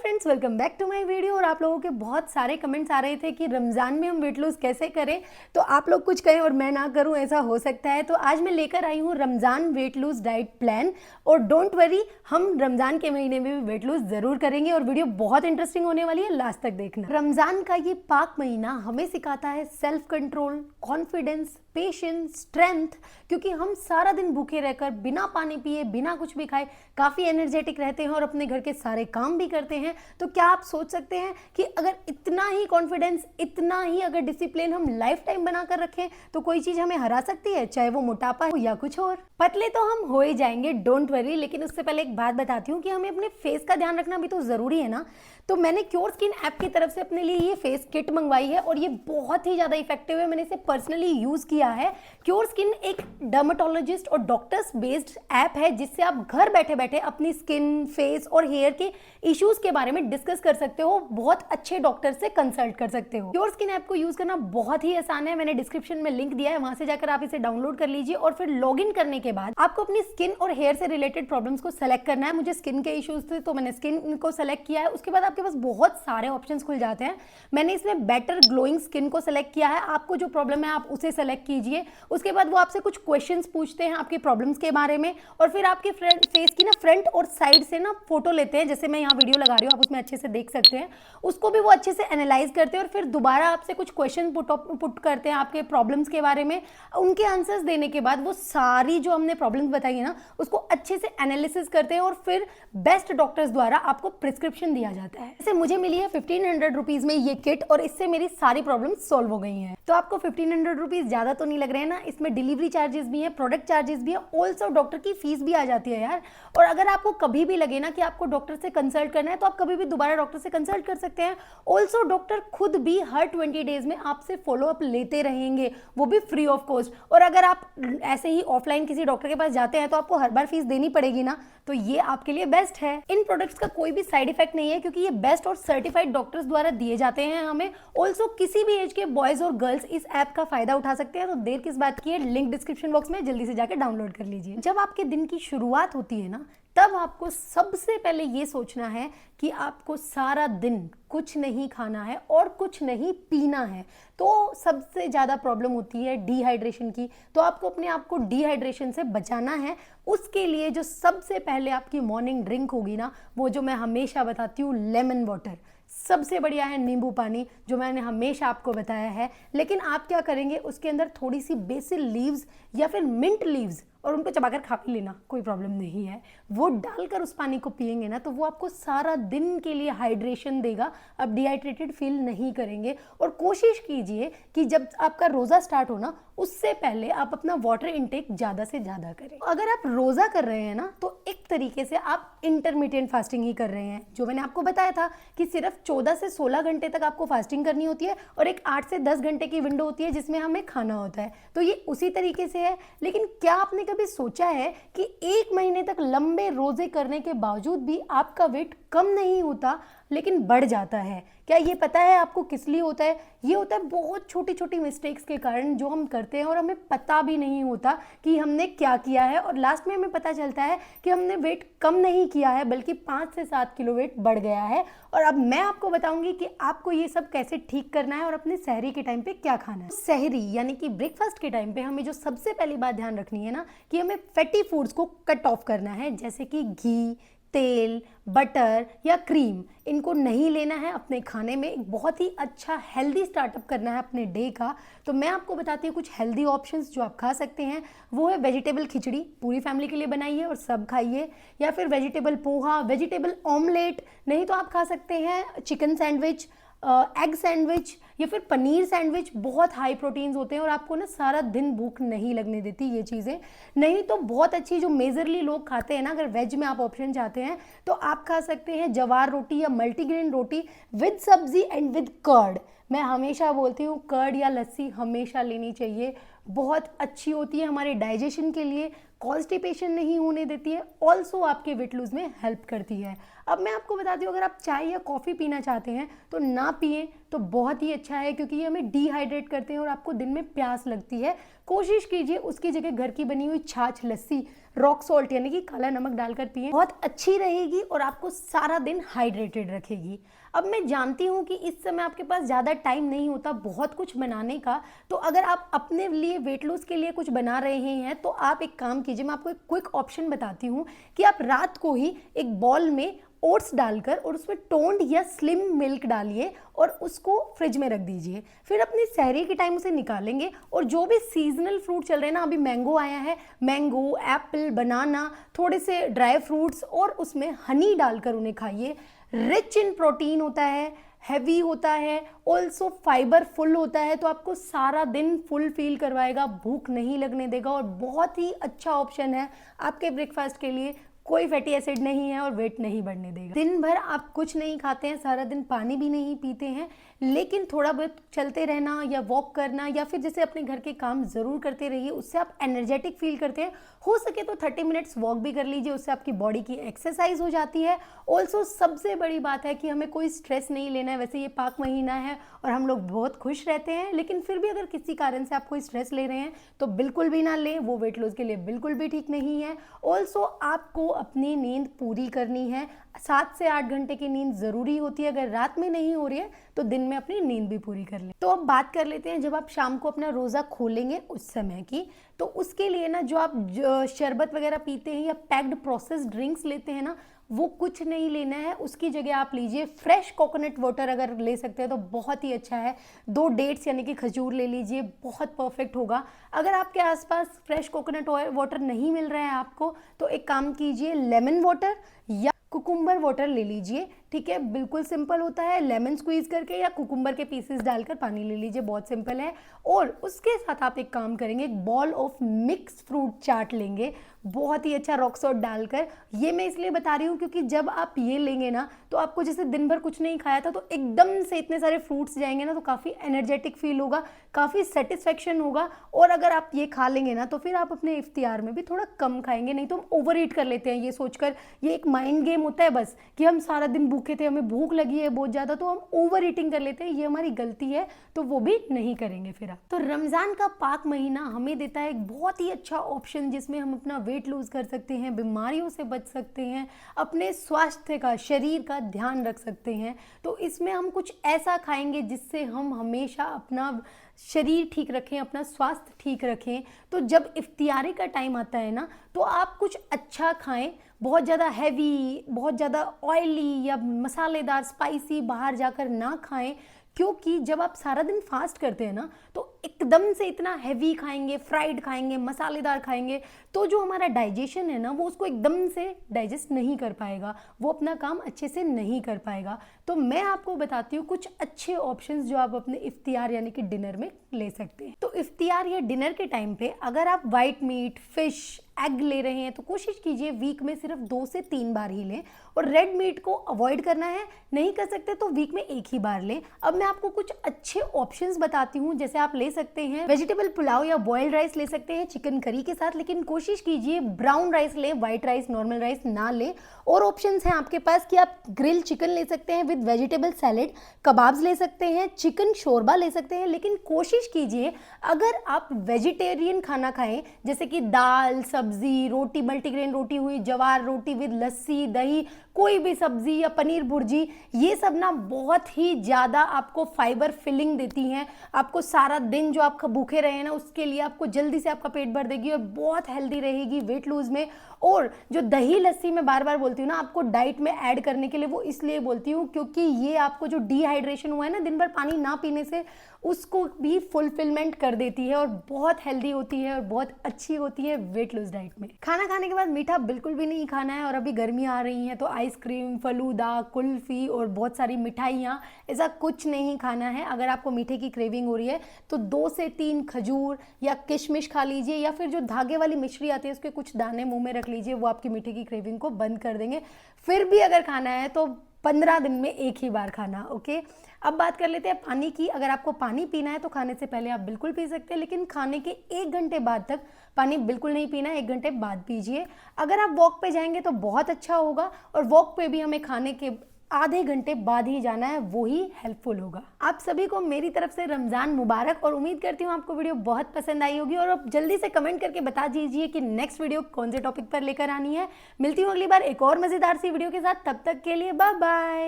Friends, welcome back to my video. और आप लोगों के बहुत सारे कमेंट्स आ रहे थे कि रमज़ान में हम वेट लूज़ कैसे करें। तो आप लोग कुछ कहें और मैं ना करूं, ऐसा हो सकता है। तो आज मैं लेकर आई हूं Ramzan weight lose diet plan. और डोंट वरी, हम रमज़ान के महीने में भी वेट लूज़ ज़रूर करेंगे और वीडियो बहुत इंटरेस्टिंग होने वाली है, लास्ट तक देखना। रमज़ान का ये पाक महीना हमें सिखाता है self control, confidence, patience, strength. क्योंकि हम सारा दिन भूखे रहकर बिना पानी पिए, बिना कुछ भी खाए काफ़ी एनर्जेटिक रहते हैं और अपने घर के सारे काम भी करते हैं। तो क्या आप सोच सकते हैं कि अगर इतना ही कॉन्फिडेंस, इतना ही अगर डिसिप्लिन हम लाइफ टाइम बनाकर रखें तो कोई चीज़ हमें हरा सकती है, चाहे वो मोटापा हो या कुछ और। पतले तो हम हो ही जाएंगे, डोंट वरी। लेकिन उससे पहले एक बात बताती हूँ कि हमें अपने फेस का ध्यान रखना भी तो ज़रूरी है ना। तो मैंने क्योर स्किन ऐप की तरफ से अपने लिए ये फेस किट मंगवाई है और ये बहुत ही ज़्यादा इफेक्टिव है। मैंने इसे पर्सनली यूज़ किया है। क्योर स्किन एक डर्मेटोलॉजिस्ट और डॉक्टर्स बेस्ड ऐप है जिससे आप घर बैठे बैठे अपनी स्किन, फेस और हेयर के इश्यूज के बारे में डिस्कस कर सकते हो। बहुत अच्छे डॉक्टर से कंसल्ट कर सकते हो। क्योर स्किन ऐप को यूज़ करना बहुत ही आसान है। मैंने डिस्क्रिप्शन में लिंक दिया है, वहां से जाकर आप इसे डाउनलोड कर लीजिए। और फिर लॉग इन करने के बाद आपको अपनी स्किन और हेयर से रिलेटेड प्रॉब्लम्स को सेलेक्ट करना है। मुझे स्किन के इश्यूज थे तो मैंने स्किन को सेलेक्ट किया है। उसके बाद आपके पास बहुत सारे ऑप्शंस खुल जाते हैं। मैंने इसमें बेटर ग्लोइंग स्किन को सेलेक्ट किया है। आपको जो प्रॉब्लम है आप उसे सेलेक्ट कीजिए। उसके बाद वो आपसे कुछ क्वेश्चंस पूछते हैं आपके प्रॉब्लम्स के बारे में और फिर आपके फेस की ना फ्रंट और साइड से ना फोटो लेते हैं। जैसे मैं यहाँ वीडियो लगा रही हूँ, आप उसमें अच्छे से देख सकते हैं। उसको भी वो अच्छे से एनालाइज करते हैं और फिर दोबारा आपसे कुछ क्वेश्चन पुट करते हैं आपके प्रॉब्लम्स के बारे में। उनके आंसर्स देने के बाद वो सारी जो हमने प्रॉब्लम्स बताई है ना, उसको अच्छे से एनालिसिस करते हैं और फिर बेस्ट डॉक्टर्स द्वारा आपको प्रिस्क्रिप्शन दिया जाता है। जैसे मुझे मिली है 1500 रुपीज में ये किट और इससे मेरी सारी प्रॉब्लम्स सॉल्व हो गई हैं। तो आपको 1500 रुपीज ज्यादा तो नहीं लग रहे हैं ना। इसमें डिलीवरी चार्जेस भी है, प्रोडक्ट चार्जेस भी है, ऑल्सो डॉक्टर की फीस भी आ जाती है यार। और अगर आपको कभी भी लगे ना कि आपको डॉक्टर से कंसल्ट करना है तो आप कभी भी दोबारा डॉक्टर से कंसल्ट कर सकते हैं। ऑल्सो डॉक्टर खुद भी हर 20 डेज में आपसे फॉलो अप लेते रहेंगे, वो भी फ्री ऑफ कॉस्ट। और अगर आप ऐसे ही ऑफलाइन किसी डॉक्टर के पास जाते हैं तो आपको हर बार फीस देनी पड़ेगी ना। तो ये आपके लिए बेस्ट है। इन प्रोडक्ट्स का कोई भी साइड इफेक्ट नहीं है क्योंकि ये बेस्ट और सर्टिफाइड डॉक्टर्स द्वारा दिए जाते हैं हमें। ऑल्सो किसी भी एज के बॉयज और गर्ल्स इस ऐप का फायदा उठा सकते हैं। तो देर किस बात की है, लिंक डिस्क्रिप्शन बॉक्स में, जल्दी से जाकर डाउनलोड कर लीजिए। जब आपके दिन की शुरुआत होती है ना, तब आपको सबसे पहले ये सोचना है कि आपको सारा दिन कुछ नहीं खाना है और कुछ नहीं पीना है। तो सबसे ज़्यादा प्रॉब्लम होती है डिहाइड्रेशन की। तो आपको अपने आप को डिहाइड्रेशन से बचाना है। उसके लिए जो सबसे पहले आपकी मॉर्निंग ड्रिंक होगी ना, वो जो मैं हमेशा बताती हूँ, लेमन वाटर। सबसे बढ़िया है नींबू पानी, जो मैंने हमेशा आपको बताया है। लेकिन आप क्या करेंगे, उसके अंदर थोड़ी सी बेसिल लीव्स या फिर मिंट लीव्स और उनको चबाकर खा भी लेना, कोई प्रॉब्लम नहीं है। वो डालकर उस पानी को पिएंगे ना तो वो आपको सारा दिन के लिए हाइड्रेशन देगा। आप डिहाइड्रेटेड फील नहीं करेंगे। और कोशिश कीजिए कि जब आपका रोज़ा स्टार्ट हो ना, उससे पहले आप अपना वाटर इनटेक ज़्यादा से ज़्यादा करें। अगर आप रोज़ा कर रहे हैं ना तो एक तरीके से आप इंटरमीडिएट फास्टिंग ही कर रहे हैं। जो मैंने आपको बताया था कि सिर्फ 14 से 16 घंटे तक आपको फास्टिंग करनी होती है और एक 8 से 10 घंटे की विंडो होती है जिसमें हमें खाना होता है। तो ये उसी तरीके से है। लेकिन क्या आपने कभी सोचा है कि एक महीने तक लंबे रोजे करने के बावजूद भी आपका वेट कम नहीं होता लेकिन बढ़ जाता है? क्या ये पता है आपको किस लिए होता है? ये होता है बहुत छोटी छोटी मिस्टेक्स के कारण जो हम करते हैं और हमें पता भी नहीं होता कि हमने क्या किया है। और लास्ट में हमें पता चलता है कि हमने वेट कम नहीं किया है बल्कि 5 से 7 किलो वेट बढ़ गया है। और अब मैं आपको बताऊंगी कि आपको ये सब कैसे ठीक करना है और अपने सहरी के टाइम पे क्या खाना है। सहरी यानी कि ब्रेकफास्ट के टाइम पे हमें जो सबसे पहली बात ध्यान रखनी है ना, कि हमें फैटी फूड्स को कट ऑफ करना है। जैसे कि घी, तेल, बटर या क्रीम, इनको नहीं लेना है अपने खाने में। एक बहुत ही अच्छा हेल्दी स्टार्टअप करना है अपने डे का। तो मैं आपको बताती हूँ कुछ हेल्दी ऑप्शंस जो आप खा सकते हैं। वो है वेजिटेबल खिचड़ी, पूरी फैमिली के लिए बनाइए और सब खाइए। या फिर वेजिटेबल पोहा, वेजिटेबल ऑमलेट, नहीं तो आप खा सकते हैं चिकन सैंडविच, एग सैंडविच या फिर पनीर सैंडविच। बहुत हाई प्रोटीन्स होते हैं और आपको ना सारा दिन भूख नहीं लगने देती ये चीज़ें। नहीं तो बहुत अच्छी जो मेजरली लोग खाते हैं ना, अगर वेज में आप ऑप्शन चाहते हैं तो आप खा सकते हैं जवार रोटी या मल्टीग्रेन रोटी विद सब्जी एंड विद कर्ड। मैं हमेशा बोलती हूँ कर्ड या लस्सी हमेशा लेनी चाहिए। बहुत अच्छी होती है हमारे डाइजेशन के लिए, कॉन्स्टिपेशन नहीं होने देती है, ऑल्सो आपके वेट लूज में हेल्प करती है। अब मैं आपको बताती हूँ, अगर आप चाय या कॉफ़ी पीना चाहते हैं तो ना पिएं तो बहुत ही अच्छा है क्योंकि ये हमें डिहाइड्रेट करते हैं और आपको दिन में प्यास लगती है। कोशिश कीजिए उसकी जगह घर की बनी हुई छाछ, लस्सी, रॉक सॉल्ट यानी कि काला नमक डालकर पिए, बहुत अच्छी रहेगी और आपको सारा दिन हाइड्रेटेड रखेगी। अब मैं जानती हूँ कि इस समय आपके पास ज़्यादा टाइम नहीं होता बहुत कुछ बनाने का, तो अगर आप अपने लिए वेट लॉस के लिए कुछ बना रहे हैं तो आप एक काम कीजिए, मैं आपको एक क्विक ऑप्शन बताती हूँ कि आप रात को ही एक बॉल में ओट्स डालकर और उसमें टोन्ड या स्लिम मिल्क डालिए और उसको फ्रिज में रख दीजिए। फिर अपनी सहरी के टाइम उसे निकालेंगे और जो भी सीजनल फ्रूट चल रहे हैं ना, अभी मैंगो आया है, मैंगो, एप्पल, बनाना, थोड़े से ड्राई फ्रूट्स और उसमें हनी डालकर उन्हें खाइए। रिच इन प्रोटीन होता है, हैवी होता है, ऑल्सो फाइबर फुल होता है, तो आपको सारा दिन फुल फील करवाएगा, भूख नहीं लगने देगा और बहुत ही अच्छा ऑप्शन है आपके ब्रेकफास्ट के लिए। कोई फैटी एसिड नहीं है और वेट नहीं बढ़ने देगा। दिन भर आप कुछ नहीं खाते हैं, सारा दिन पानी भी नहीं पीते हैं, लेकिन थोड़ा बहुत चलते रहना या वॉक करना या फिर जैसे अपने घर के काम ज़रूर करते रहिए, उससे आप एनर्जेटिक फील करते हैं। हो सके तो 30 मिनट्स वॉक भी कर लीजिए, उससे आपकी बॉडी की एक्सरसाइज हो जाती है। ऑल्सो सबसे बड़ी बात है कि हमें कोई स्ट्रेस नहीं लेना है। वैसे ये पाक महीना है और हम लोग बहुत खुश रहते हैं, लेकिन फिर भी अगर किसी कारण से आप कोई स्ट्रेस ले रहे हैं तो बिल्कुल भी ना लें, वो वेट लॉस के लिए बिल्कुल भी ठीक नहीं है। ऑल्सो आपको अपनी नींद पूरी करनी है, 7 से 8 घंटे की नींद ज़रूरी होती है। अगर रात में नहीं हो रही है तो दिन में अपनी नींद भी पूरी कर लें। तो अब बात कर लेते हैं जब आप शाम को अपना रोज़ा खोलेंगे उस समय की, तो उसके लिए ना जो आप शरबत वगैरह पीते हैं या पैक्ड प्रोसेस्ड ड्रिंक्स लेते हैं ना, वो कुछ नहीं लेना है। उसकी जगह आप लीजिए फ्रेश कोकोनट वाटर, अगर ले सकते हैं तो बहुत ही अच्छा है। 2 डेट्स यानी कि खजूर ले लीजिए, बहुत परफेक्ट होगा। अगर आपके आसपास फ्रेश कोकोनट वाटर नहीं मिल रहा है आपको, तो एक काम कीजिए, लेमन वाटर या कुकुम्बर वाटर ले लीजिए, ठीक है। बिल्कुल सिंपल होता है, लेमन स्क्वीज करके या कुकुम्बर के पीसेस डालकर पानी ले लीजिए, बहुत सिंपल है। और उसके साथ आप एक काम करेंगे, एक बॉल ऑफ मिक्स फ्रूट चाट लेंगे, बहुत ही अच्छा, रॉक सॉल्ट डालकर। ये मैं इसलिए बता रही हूँ क्योंकि जब आप ये लेंगे ना, तो आपको जैसे दिन भर कुछ नहीं खाया था तो एकदम से इतने सारे फ्रूट्स जाएंगे ना, तो काफ़ी एनर्जेटिक फील होगा, काफ़ी सेटिस्फेक्शन होगा। और अगर आप ये खा लेंगे ना तो फिर आप अपने इफ्तियार में भी थोड़ा कम खाएंगे, नहीं तो हम ओवर ईट कर लेते हैं ये सोचकर। ये एक माइंड गेम होता है बस कि हम सारा दिन भूखे थे, हमें भूख लगी है बहुत ज़्यादा, तो हम ओवर ईटिंग कर लेते हैं, ये हमारी गलती है, तो वो भी नहीं करेंगे फिर आप। तो रमज़ान का पाक महीना हमें देता है एक बहुत ही अच्छा ऑप्शन जिसमें हम अपना वेट लूज़ कर सकते हैं, बीमारियों से बच सकते हैं, अपने स्वास्थ्य का, शरीर का ध्यान रख सकते हैं। तो इसमें हम कुछ ऐसा खाएंगे जिससे हम हमेशा अपना शरीर ठीक रखें, अपना स्वास्थ्य ठीक रखें। तो जब इफ्तियारी का टाइम आता है ना, तो आप कुछ अच्छा खाएं, बहुत ज़्यादा हैवी, बहुत ज़्यादा ऑयली या मसालेदार, स्पाइसी बाहर जाकर ना खाएं, क्योंकि जब आप सारा दिन फास्ट करते हैं ना, तो एकदम से इतना हैवी खाएंगे, फ्राइड खाएंगे, मसालेदार खाएंगे, तो जो हमारा डाइजेशन है ना, वो उसको एकदम से डाइजेस्ट नहीं कर पाएगा, वो अपना काम अच्छे से नहीं कर पाएगा। तो मैं आपको बताती हूँ कुछ अच्छे ऑप्शंस जो आप अपने इफ्तियार यानी कि डिनर में ले सकते हैं। तो इफ्तियार या डिनर के टाइम पे अगर आप वाइट मीट, फिश, एग ले रहे हैं तो कोशिश कीजिए वीक में सिर्फ 2 से 3 बार ही लें, और रेड मीट को अवॉइड करना है, नहीं कर सकते तो वीक में 1 ही बार लें। अब मैं आपको कुछ अच्छे ऑप्शंस बताती हूँ, जैसे आप ले सकते हैं वेजिटेबल पुलाव या बॉइल्ड राइस ले सकते हैं चिकन करी के साथ, लेकिन कोशिश कीजिए ब्राउन राइस लें, व्हाइट राइस, नॉर्मल राइस ना लें। और ऑप्शंस हैं आपके पास कि आप ग्रिल चिकन ले सकते हैं विद वेजिटेबल सैलेड, कबाब्स ले सकते हैं, चिकन शोरबा ले सकते हैं, लेकिन कोशिश कीजिए अगर आप वेजिटेरियन खाना खाएं, जैसे कि दाल, सब्जी, रोटी, मल्टीग्रेन रोटी हुई, जवार रोटी विद लस्सी, दही, कोई भी सब्जी या पनीर भुर्जी, ये सब ना बहुत ही ज़्यादा आपको फाइबर फिलिंग देती हैं। आपको सारा दिन जो आप भूखे रहे हैं ना, उसके लिए आपको जल्दी से आपका पेट भर देगी और बहुत हेल्दी रहेगी वेट लूज में। और जो दही लस्सी मैं बार बार बोलती हूँ ना आपको डाइट में ऐड करने के लिए, वो इसलिए बोलती हूँ क्योंकि ये आपको जो डिहाइड्रेशन हुआ है ना दिन भर पानी ना पीने से, उसको भी फुलफिलमेंट कर देती है और बहुत हेल्दी होती है और बहुत अच्छी होती है वेट लूज डाइट में। खाना खाने के बाद मीठा बिल्कुल भी नहीं खाना है, और अभी गर्मियाँ आ रही हैं तो आइसक्रीम, फलूदा, कुल्फी और बहुत सारी मिठाइयाँ, ऐसा कुछ नहीं खाना है। अगर आपको मीठे की क्रेविंग हो रही है तो 2 से 3 खजूर या किशमिश खा लीजिए, या फिर जो धागे वाली मिश्री आती है उसके कुछ दाने मुंह में रख लीजिए, वो आपकी मीठे की क्रेविंग को बंद कर देंगे। फिर भी अगर खाना है तो 15 दिन में 1 ही बार खाना, ओके। अब बात कर लेते हैं पानी की। अगर आपको पानी पीना है तो खाने से पहले आप बिल्कुल पी सकते हैं, लेकिन खाने के 1 घंटे बाद तक पानी बिल्कुल नहीं पीना, 1 घंटे बाद पीजिए। अगर आप वॉक पे जाएंगे तो बहुत अच्छा होगा, और वॉक पे भी हमें खाने के आधे घंटे बाद ही जाना है, वो ही हेल्पफुल होगा। आप सभी को मेरी तरफ से रमज़ान मुबारक और उम्मीद करती हूँ आपको वीडियो बहुत पसंद आई होगी। और आप जल्दी से कमेंट करके बता दीजिए कि नेक्स्ट वीडियो कौन से टॉपिक पर लेकर आनी है। मिलती हूँ अगली बार एक और मज़ेदार सी वीडियो के साथ, तब तक के लिए बाय बाय।